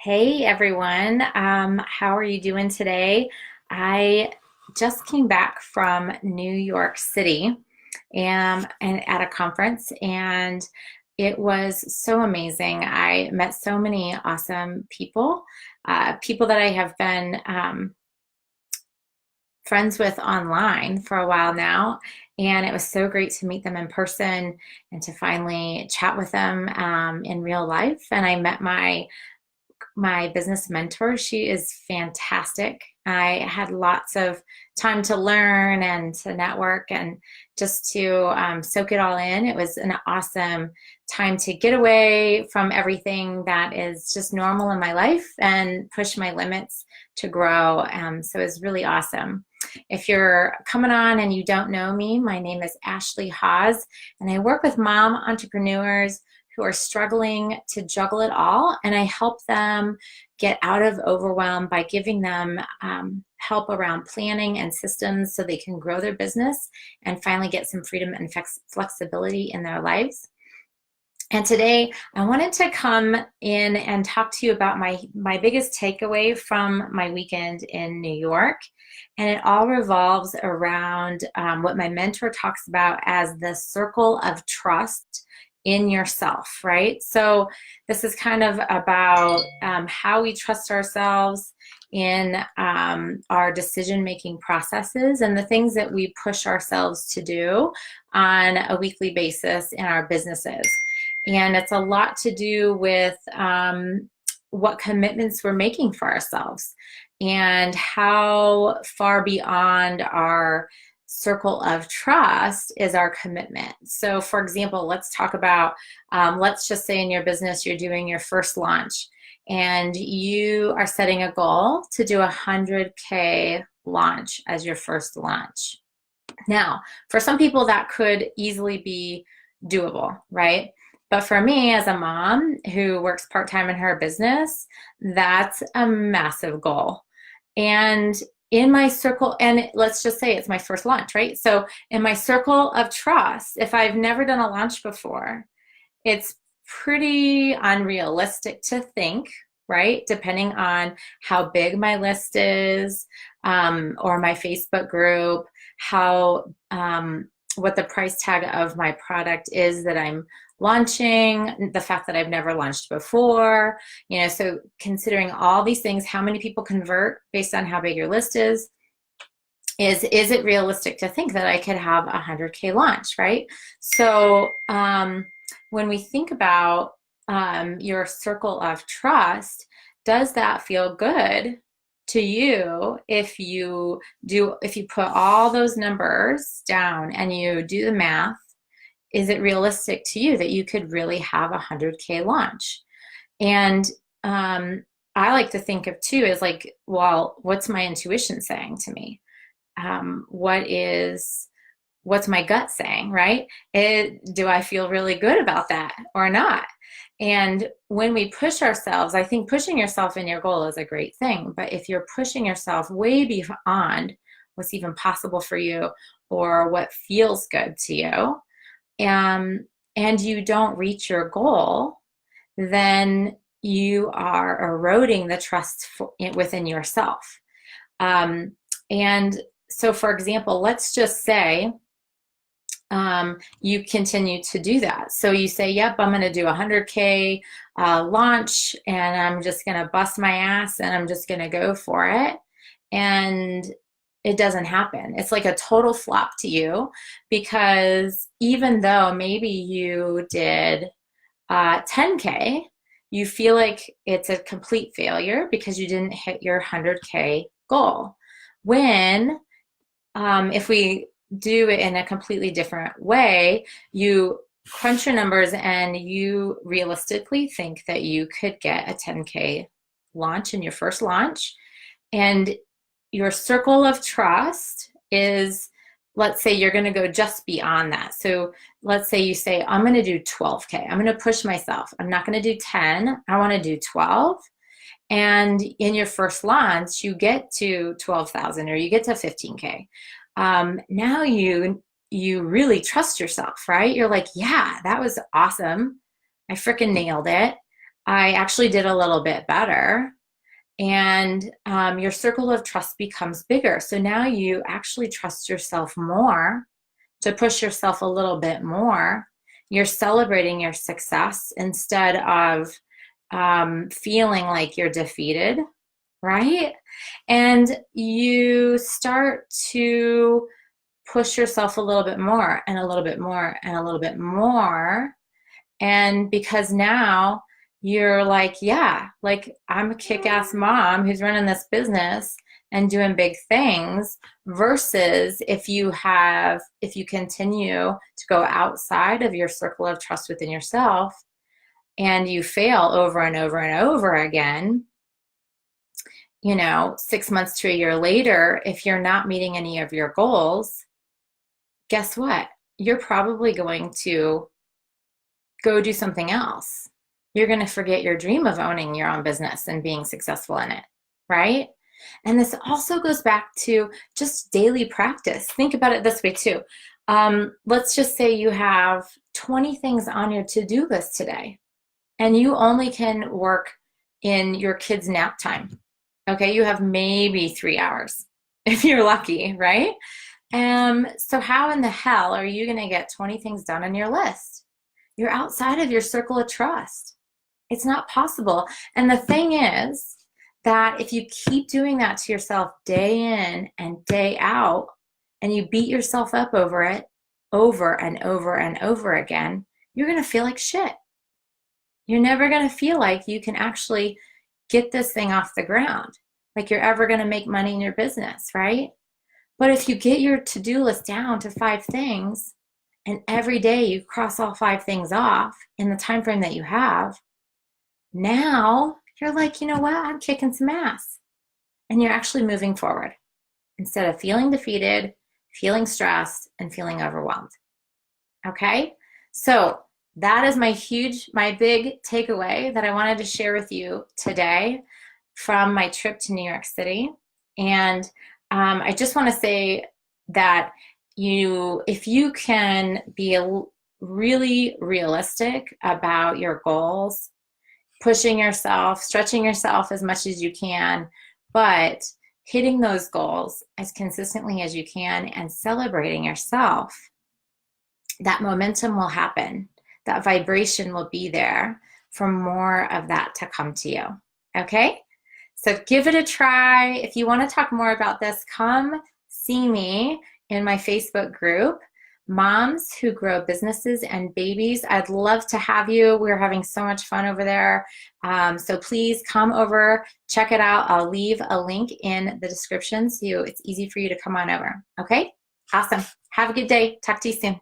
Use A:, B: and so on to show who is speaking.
A: Hey everyone, how are you doing today? I just came back from New York City and at a conference, and it was so amazing. I met so many awesome people, people that I have been friends with online for a while now, and it was so great to meet them in person and to finally chat with them in real life. And I met my business mentor. She is fantastic. I had lots of time to learn and to network and just to soak it all in. It was an awesome time to get away from everything that is just normal in my life and push my limits to grow. So it was really awesome. If you're coming on and you don't know me, my name is Ashley Hawes, and I work with mom entrepreneurs who are struggling to juggle it all, and I help them get out of overwhelm by giving them help around planning and systems so they can grow their business and finally get some freedom and flexibility in their lives. And today I wanted to come in and talk to you about my biggest takeaway from my weekend in New York. And it all revolves around what my mentor talks about as the circle of trust in yourself, right? So this is kind of about how we trust ourselves in our decision-making processes and the things that we push ourselves to do on a weekly basis in our businesses. And it's a lot to do with what commitments we're making for ourselves and how far beyond our circle of trust is our commitment. So for example, let's talk about, let's just say in your business, you're doing your first launch and you are setting a goal to do a 100K launch as your first launch. Now, for some people that could easily be doable, right? But for me, as a mom who works part-time in her business, that's a massive goal. And in my circle, and let's just say it's my first launch, right? So in my circle of trust, if I've never done a launch before, it's pretty unrealistic to think, right? Depending on how big my list is, or my Facebook group, how, what the price tag of my product is that I'm launching, the fact that I've never launched before, so considering all these things, how many people convert based on how big your list is it realistic to think that I could have a 100K launch, right? So when we think about your circle of trust, does that feel good to you if you put all those numbers down and you do the math? Is it realistic to you that you could really have a 100K launch? And I like to think of too as like, well, what's my intuition saying to me? What's my gut saying, right? Do I feel really good about that or not? And when we push ourselves, I think pushing yourself in your goal is a great thing. But if you're pushing yourself way beyond what's even possible for you or what feels good to you, and you don't reach your goal, then you are eroding the trust within yourself. And so, for example, let's just say you continue to do that. So you say, yep, I'm going to do a 100K launch, and I'm just going to bust my ass, and I'm just going to go for it. And it doesn't happen. It's like a total flop to you, because even though maybe you did 10K, you feel like it's a complete failure because you didn't hit your 100K goal. When, if we do it in a completely different way, you crunch your numbers and you realistically think that you could get a 10K launch in your first launch, and your circle of trust is, let's say you're going to go just beyond that. So let's say you say, I'm going to do 12K. I'm going to push myself. I'm not going to do 10. I want to do 12. And in your first launch, you get to 12,000 or you get to 15K. Now you really trust yourself, right? You're like, yeah, that was awesome. I freaking nailed it. I actually did a little bit better. And your circle of trust becomes bigger. So now you actually trust yourself more to push yourself a little bit more. You're celebrating your success instead of feeling like you're defeated, right? And you start to push yourself a little bit more and a little bit more and a little bit more. And because now you're like, yeah, like I'm a kick-ass mom who's running this business and doing big things, versus if you continue to go outside of your circle of trust within yourself and you fail over and over and over again, 6 months to a year later, if you're not meeting any of your goals, guess what? You're probably going to go do something else. You're going to forget your dream of owning your own business and being successful in it, right? And this also goes back to just daily practice. Think about it this way too. Let's just say you have 20 things on your to-do list today, and you only can work in your kids' nap time. Okay, you have maybe 3 hours if you're lucky, right? So how in the hell are you going to get 20 things done on your list? You're outside of your circle of trust. It's not possible. And the thing is that if you keep doing that to yourself day in and day out, and you beat yourself up over it over and over and over again, you're going to feel like shit. You're never going to feel like you can actually get this thing off the ground, like you're ever going to make money in your business, right? But if you get your to-do list down to 5 things, and every day you cross all 5 things off in the time frame that you have, now you're like, you know what? I'm kicking some ass. And you're actually moving forward instead of feeling defeated, feeling stressed, and feeling overwhelmed. Okay? So that is my big takeaway that I wanted to share with you today from my trip to New York City. And I just want to say that if you can be really realistic about your goals, pushing yourself, stretching yourself as much as you can, but hitting those goals as consistently as you can and celebrating yourself, that momentum will happen. That vibration will be there for more of that to come to you. Okay? So give it a try. If you want to talk more about this, come see me in my Facebook group, Moms Who Grow Businesses and Babies. I'd love to have you. We're having so much fun over there. So please come over, check it out. I'll leave a link in the description so it's easy for you to come on over. Okay? Awesome. Have a good day. Talk to you soon.